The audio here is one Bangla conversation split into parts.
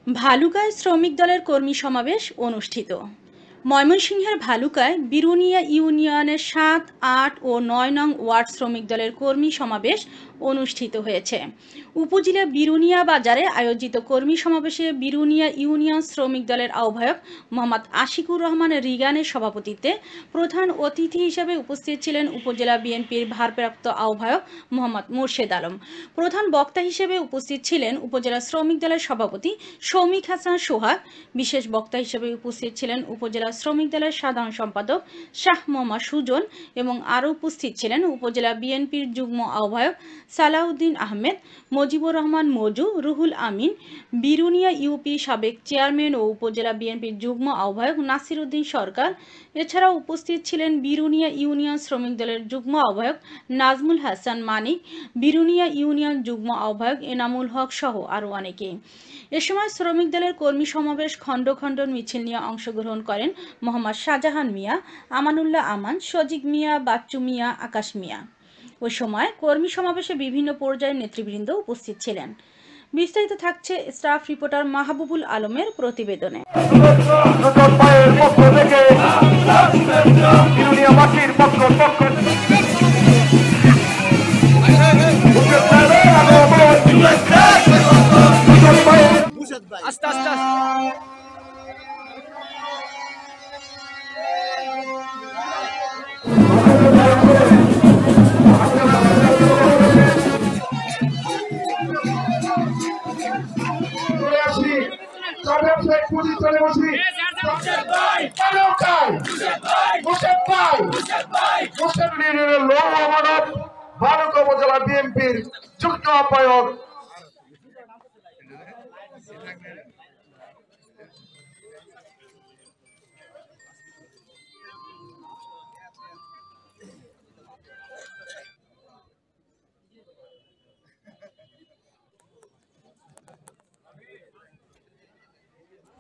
ভালুকায় শ্রমিক দলের কর্মী সমাবেশ অনুষ্ঠিত। ময়মনসিংহের ভালুকায় বিরুনিয়া ইউনিয়নের ৭, ৮ ও ৯ নং ওয়ার্ড শ্রমিক দলের কর্মী সমাবেশ অনুষ্ঠিত হয়েছে। উপজেলা বিরুনিয়া বাজারে আয়োজিত কর্মী সমাবেশে বিরুনিয়া ইউনিয়ন শ্রমিক দলের আহ্বায়ক মোহাম্মদ আশিকুর রহমান রিগানের সভাপতিত্বে প্রধান অতিথি হিসেবে উপস্থিত ছিলেন উপজেলা বিএনপির ভারপ্রাপ্ত আহ্বায়ক মোহাম্মদ মোর্শেদ আলম। প্রধান বক্তা হিসেবে উপস্থিত ছিলেন উপজেলা শ্রমিক দলের সভাপতি শৌমিক হাসান সোহাগ। বিশেষ বক্তা হিসেবে উপস্থিত ছিলেন উপজেলা শ্রমিক দলের সাধারণ সম্পাদক শাহ মোহাম্মদ সুজন এবং আরও উপস্থিত ছিলেন উপজেলা বিএনপির যুগ্ম আহ্বায়ক সালাউদ্দিন আহমেদ, মজিবুর রহমান মজু, রুহুল আমিন, বিরুনিয়া ইউপি সাবেক চেয়ারম্যান ও উপজেলা বিএনপির যুগ্ম আহ্বায়ক নাসির উদ্দিন সরকার। এছাড়াও উপস্থিত ছিলেন বিরুনিয়া ইউনিয়ন শ্রমিক দলের যুগ্ম আহ্বায়ক নাজমুল হাসান মানিক, বিরুনিয়া ইউনিয়ন যুগ্ম আহ্বায়ক এনামুল হক সহ আরও অনেকে। এ সময় শ্রমিক দলের কর্মী সমাবেশ খণ্ড খণ্ড মিছিল নিয়ে অংশগ্রহণ করেন মোহাম্মদ শাহজাহান মিয়া, আমানুল্লাহ আমান, সজিগ মিয়া, বাচ্চু মিয়া, আকাশ মিয়া। ওই সময় কর্মী সমাবেশে বিভিন্ন পর্যায়ের নেতৃবৃন্দ উপস্থিত ছিলেন। বিস্তারিত থাকছে স্টাফ রিপোর্টার মাহবুবুল আলমের প্রতিবেদনে। আস্তে আস্তে ভালুকা উপজেলা বিএনপির যুগ্ম আহ্বায়ক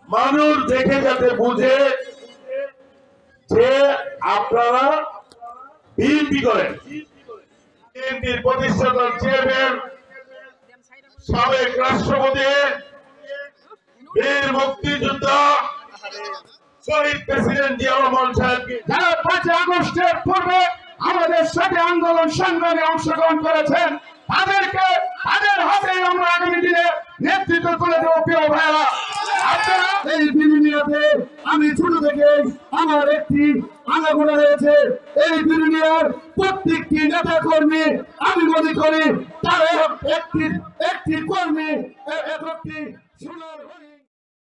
মানুষ দেখে যাতে বুঝে যে আপনারা বিএনপি করেন। বিএনপির প্রতিষ্ঠাতা চেয়ারম্যান সাবেক রাষ্ট্রপতি বীর মুক্তিযোদ্ধা শহীদ প্রেসিডেন্ট জিয়া রহমান সাহেবকে যারা 5 আগস্টের পূর্বে আমাদের সাথে আন্দোলন সংগ্রামে অংশগ্রহণ করেছেন তাদের হাতে আমরা আগামী দিনে নেতৃত্ব তুলে দেবো। প্রিয় ভাইরা, আপনারা এই বিরুনিয়াতে আমি ছোট থেকে আমার একটি আনাগোনা রয়েছে। এই বিরুনিয়ার প্রত্যেকটি নেতা কর্মী আমি মনে করি তার একটি কর্মী একটি সোনার